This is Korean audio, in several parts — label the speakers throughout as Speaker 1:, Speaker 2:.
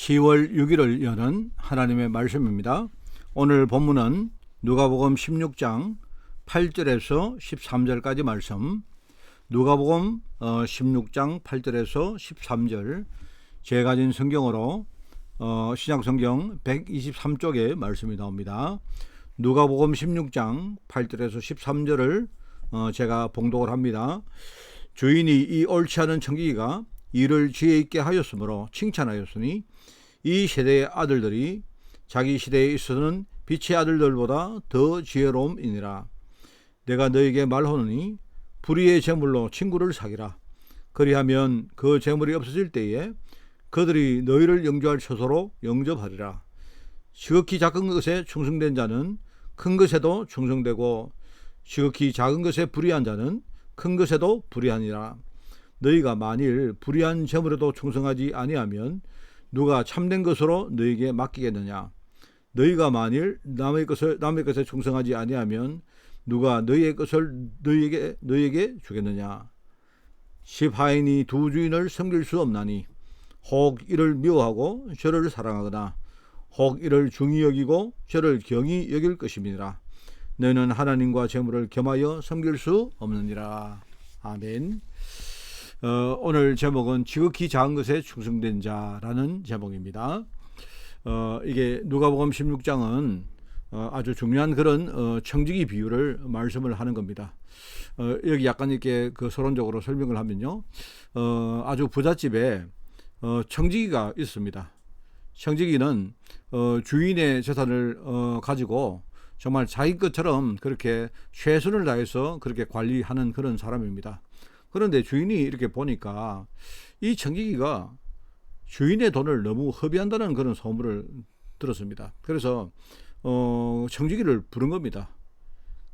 Speaker 1: 10월 6일을 여는 하나님의 말씀입니다. 오늘 본문은 누가복음 16장 8절에서 13절까지 말씀, 누가복음 16장 8절에서 13절, 제가 가진 성경으로 신약성경 123쪽에 말씀이 나옵니다. 누가복음 16장 8절에서 13절을 제가 봉독을 합니다. 주인이 이 옳지 않은 청지기가 일을 지혜 있게 하였으므로 칭찬하였으니 이 세대의 아들들이 자기 시대에 있어서는 빛의 아들들보다 더 지혜로움이니라. 내가 너에게 말하노니 불의의 재물로 친구를 사귀라. 그리하면 그 재물이 없어질 때에 그들이 너희를 영접할 처소로 영접하리라. 지극히 작은 것에 충성된 자는 큰 것에도 충성되고 지극히 작은 것에 불의한 자는 큰 것에도 불의하니라. 너희가 만일 불의한 재물에도 충성하지 아니하면 누가 참된 것으로 너희에게 맡기겠느냐? 너희가 만일 남의 것에 충성하지 아니하면 누가 너희의 것을 너희에게 주겠느냐? 십하인이 두 주인을 섬길 수 없나니 혹 이를 미워하고 저를 사랑하거나 혹 이를 중히 여기고 저를 경히 여길 것임이니라. 너희는 하나님과 재물을 겸하여 섬길 수 없느니라. 아멘. 오늘 제목은 지극히 작은 것에 충성된 자라는 제목입니다. 이게 누가복음 16장은 아주 중요한 그런 청지기 비유를 말씀을 하는 겁니다. 여기 약간 이렇게 그 서론적으로 설명을 하면요, 아주 부잣집에 청지기가 있습니다. 청지기는 주인의 재산을 가지고 정말 자기 것처럼 그렇게 최선을 다해서 그렇게 관리하는 그런 사람입니다. 그런데 주인이 이렇게 보니까 이 청지기가 주인의 돈을 너무 허비한다는 그런 소문을 들었습니다. 그래서 청지기를 부른 겁니다.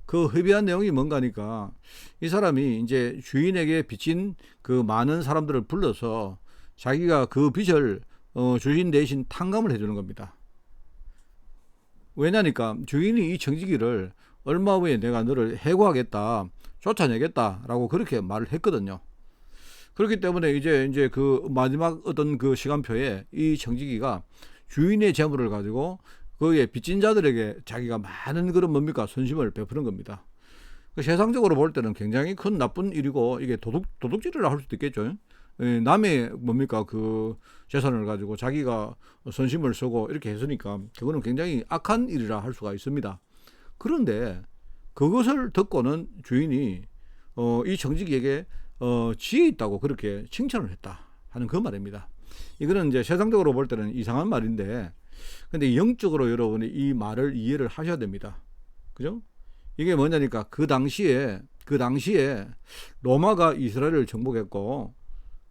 Speaker 1: 그 허비한 내용이 뭔가 하니까 이 사람이 이제 주인에게 빚진 그 많은 사람들을 불러서 자기가 그 빚을 주인 대신 탕감을 해주는 겁니다. 왜냐니까 주인이 이 청지기를 얼마 후에 내가 너를 해고하겠다, 쫓아내겠다라고 그렇게 말을 했거든요. 그렇기 때문에 이제 그 마지막 어떤 그 시간표에 이 청지기가 주인의 재물을 가지고 거기에 빚진 자들에게 자기가 많은 그런 뭡니까 선심을 베푸는 겁니다. 세상적으로 볼 때는 굉장히 큰 나쁜 일이고 이게 도둑질을 할 수도 있겠죠. 남의 뭡니까 그 재산을 가지고 자기가 선심을 쓰고 이렇게 했으니까 그거는 굉장히 악한 일이라 할 수가 있습니다. 그런데 그것을 듣고는 주인이 이 청지기에게 지혜 있다고 그렇게 칭찬을 했다 하는 그 말입니다. 이거는 이제 세상적으로 볼 때는 이상한 말인데, 근데 영적으로 여러분이 이 말을 이해를 하셔야 됩니다. 그죠? 이게 뭐냐니까 그 당시에 로마가 이스라엘을 정복했고,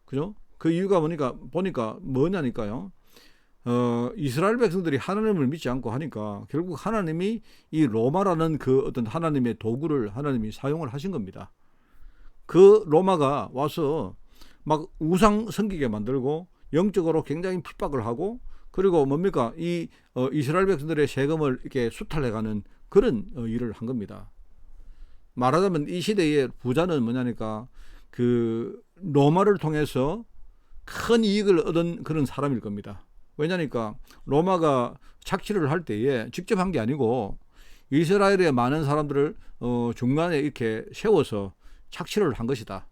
Speaker 1: 그죠? 그 이유가 보니까 뭐냐니까요. 이스라엘 백성들이 하나님을 믿지 않고 하니까 결국 하나님이 이 로마라는 그 어떤 하나님의 도구를 하나님이 사용을 하신 겁니다. 그 로마가 와서 막 우상 섬기게 만들고 영적으로 굉장히 핍박을 하고, 그리고 뭡니까 이 이스라엘 백성들의 세금을 이렇게 수탈해가는 그런 일을 한 겁니다. 말하자면 이 시대의 부자는 뭐냐니까 그 로마를 통해서 큰 이익을 얻은 그런 사람일 겁니다. 왜냐니까 로마가 착취를 할 때에 직접 한 게 아니고 이스라엘의 많은 사람들을 중간에 이렇게 세워서 착취를 한 것이다.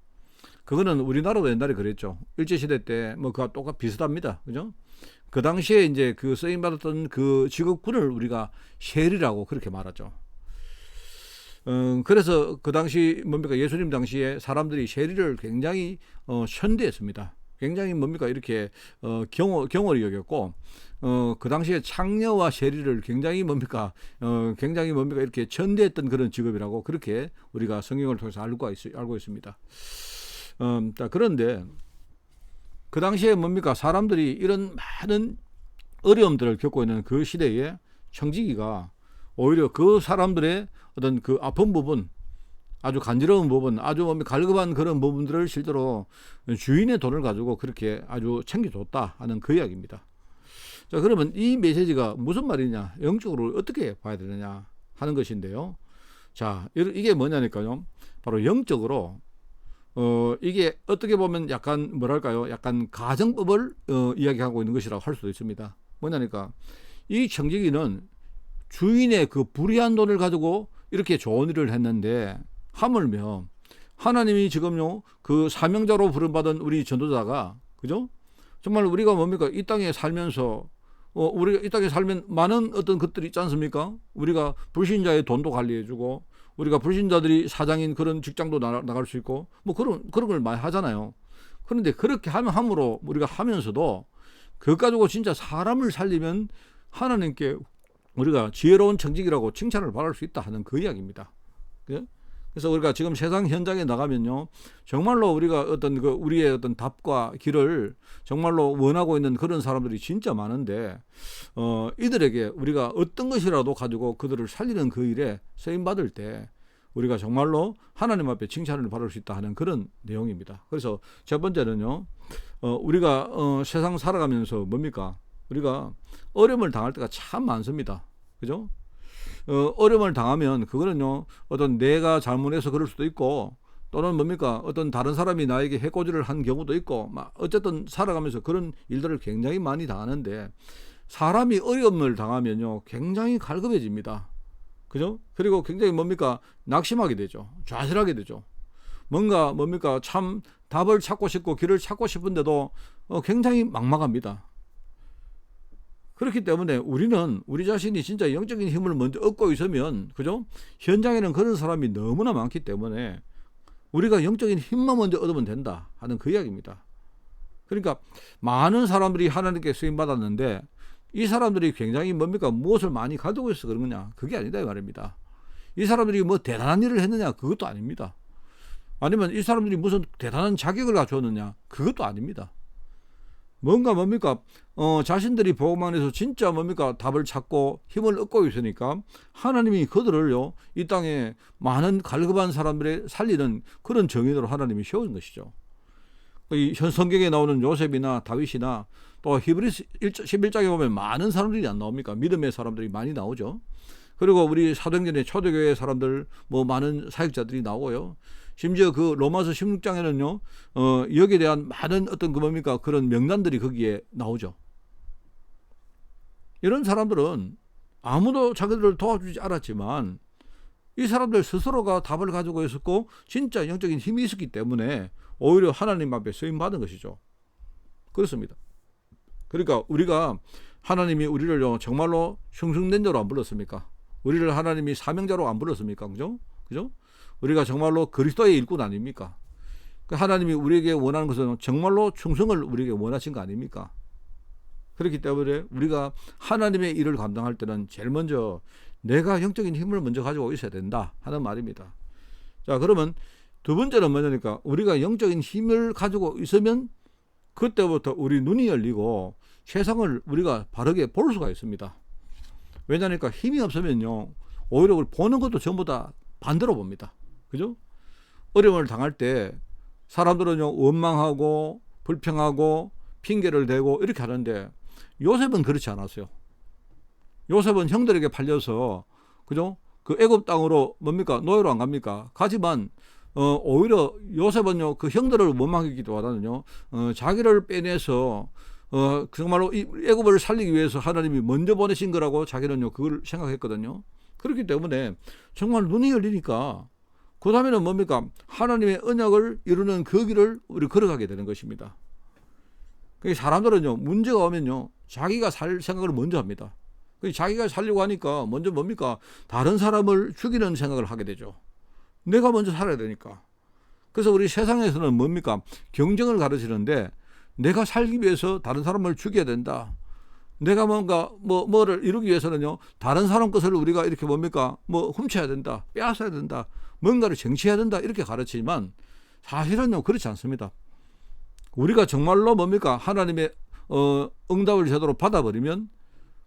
Speaker 1: 그거는 우리나라도 옛날에 그랬죠. 일제시대 때 뭐 그와 똑같 비슷합니다. 그죠? 그 당시에 이제 그 쓰임받았던 그 직업군을 우리가 세리라고 그렇게 말하죠. 그래서 그 당시 뭡니까 예수님 당시에 사람들이 세리를 굉장히 현대했습니다. 굉장히 뭡니까 이렇게 경홀히 여겼고, 그 당시에 창녀와 세리를 굉장히 뭡니까 이렇게 천대했던 그런 직업이라고 그렇게 우리가 성경을 통해서 알고 있습니다. 자, 그런데 그 당시에 뭡니까 사람들이 이런 많은 어려움들을 겪고 있는 그 시대에 청지기가 오히려 그 사람들의 어떤 그 아픈 부분, 아주 간지러운 부분, 아주 갈급한 그런 부분들을 실제로 주인의 돈을 가지고 그렇게 아주 챙겨줬다 하는 그 이야기입니다. 자, 그러면 이 메시지가 무슨 말이냐, 영적으로 어떻게 봐야 되느냐 하는 것인데요. 자, 이게 뭐냐니까요. 바로 영적으로 이게 어떻게 보면 약간 뭐랄까요? 약간 가정법을 이야기하고 있는 것이라고 할 수도 있습니다. 뭐냐니까 이 청지기는 주인의 그 불의한 돈을 가지고 이렇게 좋은 일을 했는데 하물며 하나님이 지금요 그 사명자로 부름받은 우리 전도자가 그죠? 정말 우리가 뭡니까 이 땅에 살면서 우리가 이 땅에 살면 많은 어떤 것들이 있지 않습니까? 우리가 불신자의 돈도 관리해주고 우리가 불신자들이 사장인 그런 직장도 나갈 수 있고 뭐 그런 걸 많이 하잖아요. 그런데 그렇게 함으로 우리가 하면서도 그것 가지고 진짜 사람을 살리면 하나님께 우리가 지혜로운 청지기라고 칭찬을 받을 수 있다 하는 그 이야기입니다. 그래서 우리가 지금 세상 현장에 나가면요, 정말로 우리가 어떤 우리의 어떤 답과 길을 정말로 원하고 있는 그런 사람들이 진짜 많은데, 이들에게 우리가 어떤 것이라도 가지고 그들을 살리는 그 일에 쓰임 받을 때 우리가 정말로 하나님 앞에 칭찬을 받을 수 있다 하는 그런 내용입니다. 그래서 첫 번째는요, 우리가 세상 살아가면서 뭡니까? 우리가 어려움을 당할 때가 참 많습니다. 그죠? 어려움을 당하면 그거는요 어떤 내가 잘못해서 그럴 수도 있고 또는 뭡니까 어떤 다른 사람이 나에게 해코지를 한 경우도 있고 막 어쨌든 살아가면서 그런 일들을 굉장히 많이 당하는데 사람이 어려움을 당하면요 굉장히 갈급해집니다. 그죠? 그리고 굉장히 뭡니까 낙심하게 되죠. 좌절하게 되죠. 뭡니까 참 답을 찾고 싶고 길을 찾고 싶은데도 굉장히 막막합니다. 그렇기 때문에 우리는 우리 자신이 진짜 영적인 힘을 먼저 얻고 있으면 그죠? 현장에는 그런 사람이 너무나 많기 때문에 우리가 영적인 힘만 먼저 얻으면 된다 하는 그 이야기입니다. 그러니까 많은 사람들이 하나님께 쓰임 받았는데 이 사람들이 굉장히 뭡니까 무엇을 많이 가지고 있어서 그런 거냐 그게 아니다 이 말입니다. 이 사람들이 뭐 대단한 일을 했느냐 그것도 아닙니다. 아니면 이 사람들이 무슨 대단한 자격을 갖추었느냐 그것도 아닙니다. 뭡니까 자신들이 복음 안에서 진짜 답을 찾고 힘을 얻고 있으니까 하나님이 그들을요 이 땅에 많은 갈급한 사람들을 살리는 그런 정인으로 하나님이 세운 것이죠. 이 성경에 나오는 요셉이나 다윗이나 또 히브리서 11장에 보면 많은 사람들이 안 나옵니까? 믿음의 사람들이 많이 나오죠. 그리고 우리 사도행전의 초대교회 사람들 뭐 많은 사역자들이 나오고요. 심지어 그 로마서 16장에는요, 여기에 대한 많은 어떤 그런 명단들이 거기에 나오죠. 이런 사람들은 아무도 자기들을 도와주지 않았지만 이 사람들 스스로가 답을 가지고 있었고 진짜 영적인 힘이 있었기 때문에 오히려 하나님 앞에 쓰임 받은 것이죠. 그렇습니다. 그러니까 우리가 하나님이 우리를 정말로 흉승된자로 안 불렀습니까? 우리를 하나님이 사명자로 안 불렀습니까? 그죠? 우리가 정말로 그리스도의 일꾼 아닙니까? 하나님이 우리에게 원하는 것은 정말로 충성을 우리에게 원하신 거 아닙니까? 그렇기 때문에 우리가 하나님의 일을 감당할 때는 제일 먼저 내가 영적인 힘을 먼저 가지고 있어야 된다 하는 말입니다. 자, 그러면 두 번째는 뭐냐니까 우리가 영적인 힘을 가지고 있으면 그때부터 우리 눈이 열리고 세상을 우리가 바르게 볼 수가 있습니다. 왜냐니까 힘이 없으면요 오히려 우리 보는 것도 전부 다 반대로 봅니다. 그죠? 어려움을 당할 때 사람들은요 원망하고 불평하고 핑계를 대고 이렇게 하는데 요셉은 그렇지 않았어요. 요셉은 형들에게 팔려서 그죠? 그 애굽 땅으로 노예로 안 갑니까? 가지만 오히려 요셉은요 그 형들을 원망하기보다는요 자기를 빼내서 정말로 이 애굽을 살리기 위해서 하나님이 먼저 보내신 거라고 자기는요 그걸 생각했거든요. 그렇기 때문에 정말 눈이 열리니까 그 다음에는 하나님의 언약을 이루는 그 길을 우리 걸어가게 되는 것입니다. 사람들은요 문제가 오면요 자기가 살 생각을 먼저 합니다. 자기가 살려고 하니까 먼저 다른 사람을 죽이는 생각을 하게 되죠. 내가 먼저 살아야 되니까. 그래서 우리 세상에서는 경쟁을 가르치는데 내가 살기 위해서 다른 사람을 죽여야 된다. 내가 뭐를 이루기 위해서는요 다른 사람 것을 우리가 이렇게 훔쳐야 된다, 빼앗아야 된다, 뭔가를 쟁취해야 된다 이렇게 가르치지만 사실은요 그렇지 않습니다. 우리가 정말로 하나님의 응답을 제대로 받아버리면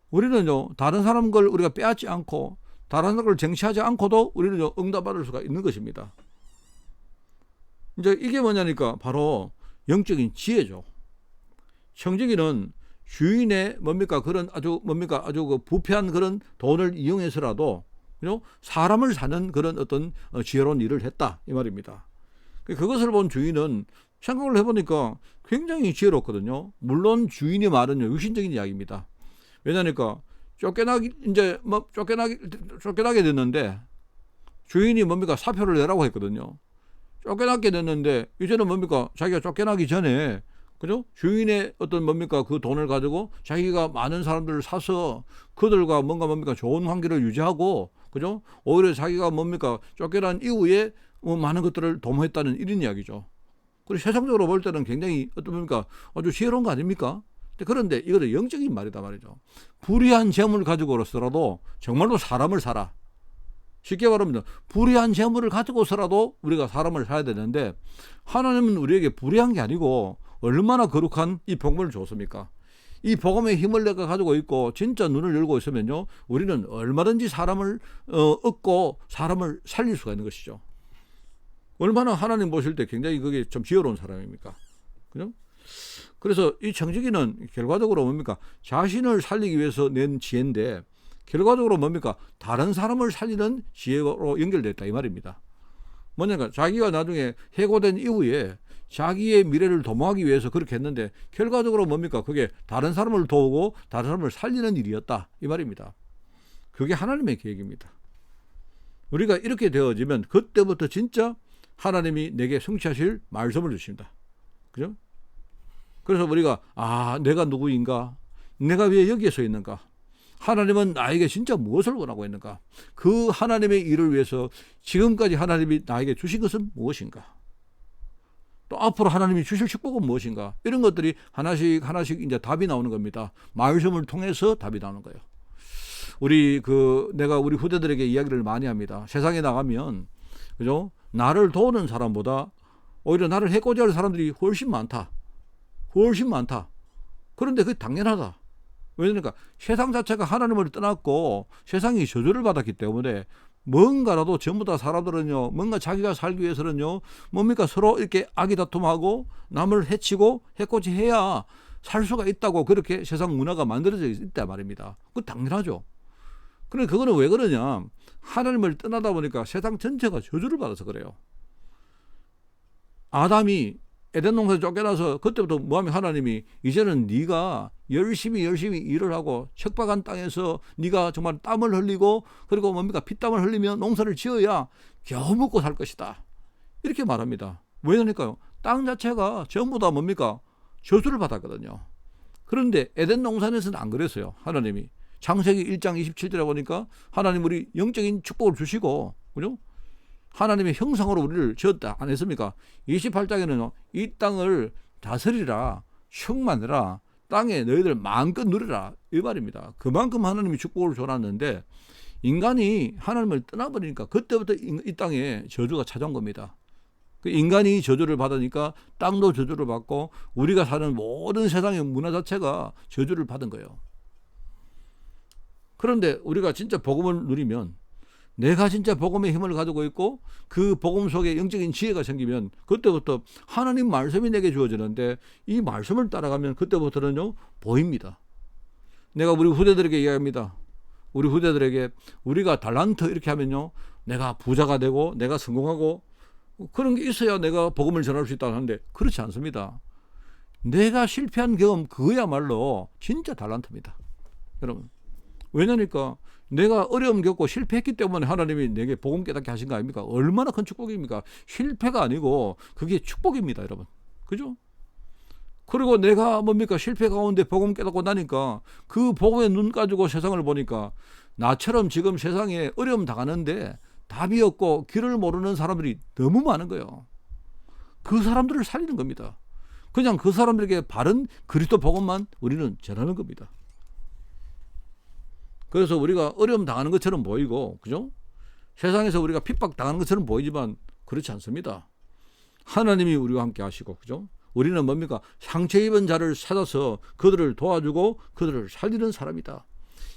Speaker 1: 우리는요 다른 사람 걸 우리가 빼앗지 않고 다른 걸 쟁취하지 않고도 우리는 응답받을 수가 있는 것입니다. 이제 이게 뭐냐니까 바로 영적인 지혜죠. 청지기는 주인의 그런 아주 그 부패한 그런 돈을 이용해서라도 사람을 사는 그런 어떤 지혜로운 일을 했다 이 말입니다. 그것을 본 주인은 생각을 해보니까 굉장히 지혜롭거든요. 물론 주인의 말은 육신적인 이야기입니다. 왜냐니까 쫓겨나게 됐는데 주인이 뭡니까? 사표를 내라고 했거든요. 쫓겨나게 됐는데 이제는 뭡니까? 자기가 쫓겨나기 전에 그죠? 주인의 어떤 뭡니까? 그 돈을 가지고 자기가 많은 사람들을 사서 그들과 뭡니까? 좋은 관계를 유지하고 그죠? 오히려 자기가 뭡니까? 쫓겨난 이후에 많은 것들을 도모했다는 이런 이야기죠. 그리고 세상적으로 볼 때는 굉장히 어떤 뭡니까? 아주 지혜로운 거 아닙니까? 그런데 이거는 영적인 말이다 말이죠. 불의한 재물을 가지고서라도 정말로 사람을 사라. 쉽게 말하면 불의한 재물을 가지고서라도 우리가 사람을 사야 되는데 하나님은 우리에게 불의한 게 아니고 얼마나 거룩한 이 복음을 줬습니까? 이 복음의 힘을 내가 가지고 있고 진짜 눈을 열고 있으면요 우리는 얼마든지 사람을 얻고 사람을 살릴 수가 있는 것이죠. 얼마나 하나님 보실 때 굉장히 그게 좀 지혜로운 사람입니까? 그죠? 그래서 이 청지기는 결과적으로 뭡니까? 자신을 살리기 위해서 낸 지혜인데 결과적으로 뭡니까? 다른 사람을 살리는 지혜로 연결됐다 이 말입니다. 뭐냐면 자기가 나중에 해고된 이후에 자기의 미래를 도모하기 위해서 그렇게 했는데 결과적으로 뭡니까? 그게 다른 사람을 도우고 다른 사람을 살리는 일이었다 이 말입니다. 그게 하나님의 계획입니다. 우리가 이렇게 되어지면 그때부터 진짜 하나님이 내게 성취하실 말씀을 주십니다. 그죠? 그래서 우리가 내가 누구인가? 내가 왜 여기에 서 있는가? 하나님은 나에게 진짜 무엇을 원하고 있는가? 그 하나님의 일을 위해서 지금까지 하나님이 나에게 주신 것은 무엇인가? 또 앞으로 하나님이 주실 축복은 무엇인가? 이런 것들이 하나씩 이제 답이 나오는 겁니다. 말씀을 통해서 답이 나오는 거예요. 내가 우리 후대들에게 이야기를 많이 합니다. 세상에 나가면 그죠? 나를 도우는 사람보다 오히려 나를 해코지 할 사람들이 훨씬 많다. 그런데 그게 당연하다. 왜냐니까 세상 자체가 하나님을 떠났고 세상이 저주를 받았기 때문에 뭔가라도 전부 다 사람들은요 뭔가 자기가 살기 위해서는요 뭡니까? 서로 이렇게 악의다툼하고 남을 해치고 해코지 해야 살 수가 있다고 그렇게 세상 문화가 만들어져 있단 말입니다. 그거 당연하죠. 그런데 그거는 왜 그러냐? 하나님을 떠나다 보니까 세상 전체가 저주를 받아서 그래요. 아담이 에덴 동산에 쫓겨나서 그때부터 뭐하면 하나님이 이제는 네가 열심히 일을 하고 척박한 땅에서 네가 정말 땀을 흘리고 그리고 뭡니까? 피땀을 흘리며 농사를 지어야 겨우 먹고 살 것이다. 이렇게 말합니다. 왜냐니까요? 땅 자체가 전부 다 뭡니까? 저주를 받았거든요. 그런데 에덴 동산에서는 안 그랬어요. 하나님이. 창세기 1장 27절에 보니까 하나님 우리 영적인 축복을 주시고 그죠? 하나님의 형상으로 우리를 지었다 안 했습니까? 28장에는 이 땅을 다스리라 충만해라 땅에 너희들 마음껏 누리라 이 말입니다. 그만큼 하나님이 축복을 줘놨는데 인간이 하나님을 떠나버리니까 그때부터 이 땅에 저주가 찾아온 겁니다. 인간이 저주를 받으니까 땅도 저주를 받고 우리가 사는 모든 세상의 문화 자체가 저주를 받은 거예요. 그런데 우리가 진짜 복음을 누리면 내가 진짜 복음의 힘을 가지고 있고 그 복음 속에 영적인 지혜가 생기면 그때부터 하나님 말씀이 내게 주어지는데 이 말씀을 따라가면 그때부터는요 보입니다. 내가 우리 후대들에게 이야기합니다. 우리 후대들에게 우리가 달란트 이렇게 하면요 내가 부자가 되고 내가 성공하고 그런 게 있어야 내가 복음을 전할 수 있다고 하는데 그렇지 않습니다. 내가 실패한 경험 그거야말로 진짜 달란트입니다. 여러분 왜냐니까 내가 어려움 겪고 실패했기 때문에 하나님이 내게 복음 깨닫게 하신 거 아닙니까? 얼마나 큰 축복입니까? 실패가 아니고 그게 축복입니다, 여러분. 그죠? 그리고 내가 뭡니까? 실패 가운데 복음 깨닫고 나니까 그 복음의 눈 가지고 세상을 보니까 나처럼 지금 세상에 어려움 당하는데 답이 없고 길을 모르는 사람들이 너무 많은 거예요. 그 사람들을 살리는 겁니다. 그냥 그 사람들에게 바른 그리스도 복음만 우리는 전하는 겁니다. 그래서 우리가 어려움 당하는 것처럼 보이고, 그죠? 세상에서 우리가 핍박 당하는 것처럼 보이지만 그렇지 않습니다. 하나님이 우리와 함께 하시고, 그죠? 우리는 뭡니까? 상처 입은 자를 찾아서 그들을 도와주고 그들을 살리는 사람이다.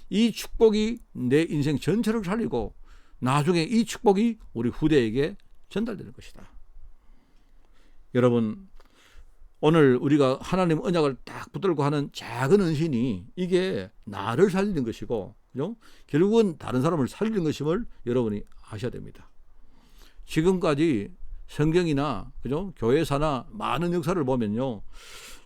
Speaker 1: 이 축복이 내 인생 전체를 살리고 나중에 이 축복이 우리 후대에게 전달되는 것이다. 여러분, 오늘 우리가 하나님 언약을 딱 붙들고 하는 작은 헌신이 이게 나를 살리는 것이고, 그죠? 결국은 다른 사람을 살리는 것임을 여러분이 아셔야 됩니다. 지금까지 성경이나 그죠? 교회사나 많은 역사를 보면요,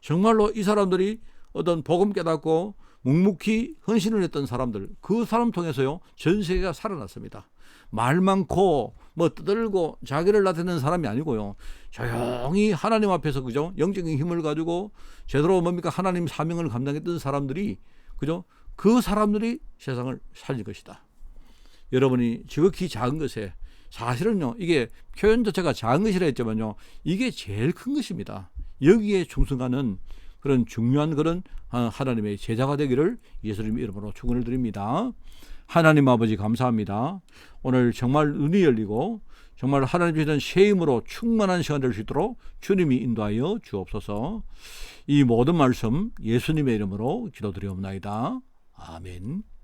Speaker 1: 정말로 이 사람들이 어떤 복음 깨닫고 묵묵히 헌신을 했던 사람들, 그 사람 통해서요 전 세계가 살아났습니다. 말 많고 뭐 떠들고 자기를 나타내는 사람이 아니고요, 조용히 하나님 앞에서 그죠, 영적인 힘을 가지고 제대로 뭡니까 하나님 사명을 감당했던 사람들이 그죠, 그 사람들이 세상을 살릴 것이다. 여러분이 지극히 작은 것에, 사실은요 이게 표현 자체가 작은 것이라 했지만요 이게 제일 큰 것입니다. 여기에 충성하는 그런 중요한 그런 하나님의 제자가 되기를 예수님 이름으로 축원을 드립니다. 하나님 아버지 감사합니다. 오늘 정말 눈이 열리고 정말 하나님에 대한 새 힘으로 충만한 시간 될 수 있도록 주님이 인도하여 주옵소서. 이 모든 말씀 예수님의 이름으로 기도드리옵나이다. 아멘.